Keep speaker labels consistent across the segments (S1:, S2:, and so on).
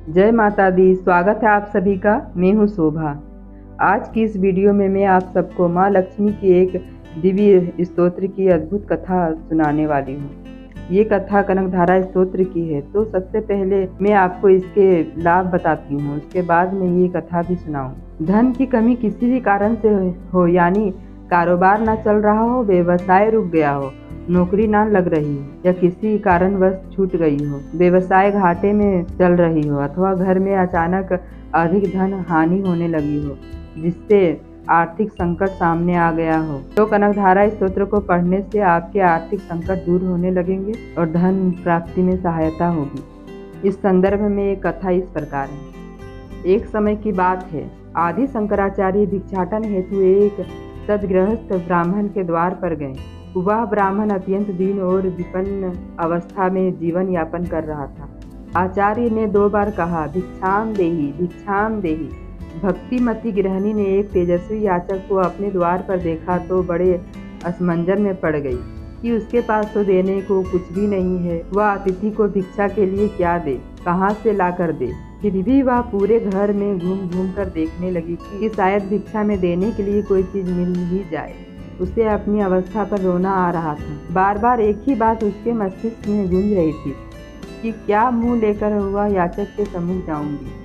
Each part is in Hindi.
S1: जय माता दी। स्वागत है आप सभी का। मैं हूँ शोभा। आज की इस वीडियो में मैं आप सबको माँ लक्ष्मी की एक दिव्य स्तोत्र की अद्भुत कथा सुनाने वाली हूँ। ये कथा कनकधारा स्तोत्र की है। तो सबसे पहले मैं आपको इसके लाभ बताती हूँ, उसके बाद मैं ये कथा भी सुनाऊँ। धन की कमी किसी भी कारण से हो, यानी कारोबार ना चल रहा हो, व्यवसाय रुक गया हो, नौकरी ना लग रही हो या किसी कारणवश छूट गई हो, व्यवसाय घाटे में चल रही हो अथवा घर में अचानक अधिक धन हानि होने लगी हो, जिससे आर्थिक संकट सामने आ गया हो, तो कनकधारा स्तोत्र को पढ़ने से आपके आर्थिक संकट दूर होने लगेंगे और धन प्राप्ति में सहायता होगी। इस संदर्भ में एक कथा इस प्रकार है। एक समय की बात है, आदि शंकराचार्य भिक्षाटन हेतु एक सद्गृहस्थ ब्राह्मण के द्वार पर गए। वह ब्राह्मण अत्यंत दीन और विपन्न अवस्था में जीवन यापन कर रहा था। आचार्य ने 2 बार कहा, भिक्षाम देहि, भिक्षाम देहि। भक्तिमती गृहिणी ने एक तेजस्वी याचक को अपने द्वार पर देखा तो बड़े असमंजस में पड़ गई कि उसके पास तो देने को कुछ भी नहीं है। वह अतिथि को भिक्षा के लिए क्या दे, कहाँ से ला कर दे। फिर भी वह पूरे घर में घूम घूम कर देखने लगी कि शायद भिक्षा में देने के लिए कोई चीज मिल ही जाए। उसे अपनी अवस्था पर रोना आ रहा था। बार बार एक ही बात उसके मस्तिष्क में गूंज रही थी कि क्या मुंह लेकर हुआ याचक के सम्मुख जाऊंगी।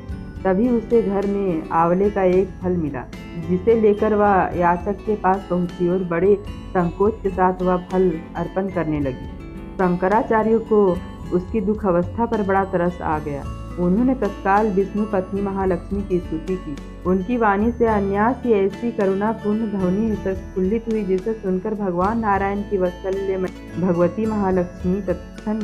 S1: तभी उसे घर में आंवले का एक फल मिला, जिसे लेकर वह याचक के पास पहुंची और बड़े संकोच के साथ वह फल अर्पण करने लगी। शंकराचार्य को उसकी दुख अवस्था पर बड़ा तरस आ गया। उन्होंने तत्काल विष्णु पत्नी महालक्ष्मी की स्तुति की। उनकी वाणी से अन्यास ही ऐसी करुणापूर्ण ध्वनि प्रस्फुल्लित हुई, जिसे सुनकर भगवान नारायण की वत्सल्य भगवती महालक्ष्मी तत्क्षण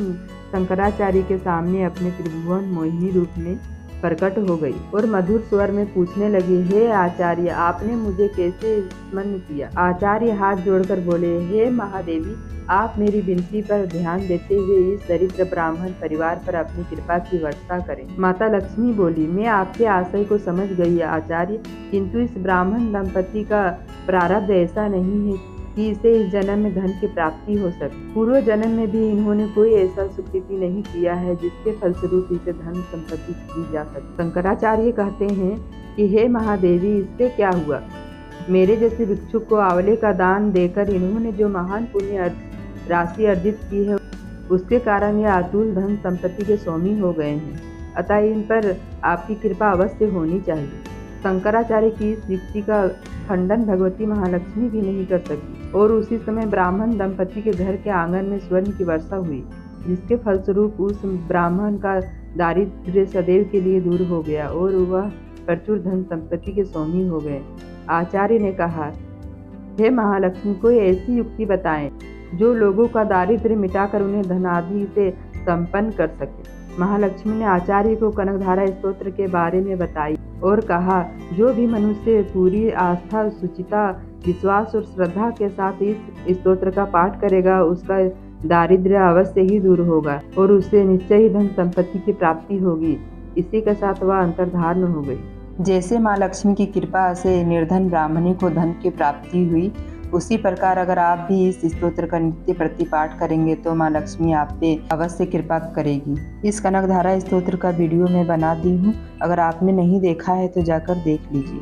S1: शंकराचार्य के सामने अपने त्रिभुवन मोहिनी रूप में प्रकट हो गई और मधुर स्वर में पूछने लगी, हे आचार्य, आपने मुझे कैसे स्मरण किया। आचार्य हाथ जोड़कर बोले, हे महादेवी, आप मेरी विनती पर ध्यान देते हुए इस दरिद्र ब्राह्मण परिवार पर अपनी कृपा की वर्षा करें। माता लक्ष्मी बोली, मैं आपके आशय को समझ गई आचार्य, किंतु इस ब्राह्मण दंपति का प्रारब्ध ऐसा नहीं है कि इसे इस जन्म में धन की प्राप्ति हो सके। पूर्व जन्म में भी इन्होंने कोई ऐसा सुकृति नहीं किया है जिसके फलस्वरूप इसे धन संपत्ति दी जा सके। शंकराचार्य कहते हैं कि हे महादेवी, इससे क्या हुआ। मेरे जैसे भिक्षुक को आंवले का दान देकर इन्होंने जो महान पुण्य राशि अर्जित की है, उसके कारण यह अतुल धन संपत्ति के स्वामी हो गए हैं। अतः इन पर आपकी कृपा अवश्य होनी चाहिए। शंकराचार्य की इस युक्ति का खंडन भगवती महालक्ष्मी भी नहीं कर सकी और उसी समय ब्राह्मण दंपति के घर के आंगन में स्वर्ण की वर्षा हुई, जिसके फलस्वरूप उस ब्राह्मण का दारिद्र्य सदैव के लिए दूर हो गया और वह प्रचुर धन संपत्ति के स्वामी हो गए। आचार्य ने कहा, हे महालक्ष्मी, कोई ऐसी युक्ति बताएं जो लोगों का दारिद्र्य मिटाकर उन्हें धनादि से संपन्न कर सके। महालक्ष्मी ने आचार्य को कनकधारा स्तोत्र के बारे में बताई और कहा, जो भी मनुष्य पूरी आस्था, शुचिता, विश्वास और श्रद्धा के साथ इस स्तोत्र का पाठ करेगा, उसका दारिद्र्य अवश्य ही दूर होगा और उससे निश्चय ही धन संपत्ति की प्राप्ति होगी। इसी के साथ वह अंतर्धान हो गई। जैसे माँ लक्ष्मी की कृपा से निर्धन ब्राह्मणी को धन की प्राप्ति हुई, उसी प्रकार अगर आप भी इस स्तोत्र का नित्य प्रति पाठ करेंगे तो माँ लक्ष्मी आप पे अवश्य कृपा करेगी। इस कनकधारा स्तोत्र का वीडियो मैं बना दी हूँ, अगर आपने नहीं देखा है तो जाकर देख लीजिए।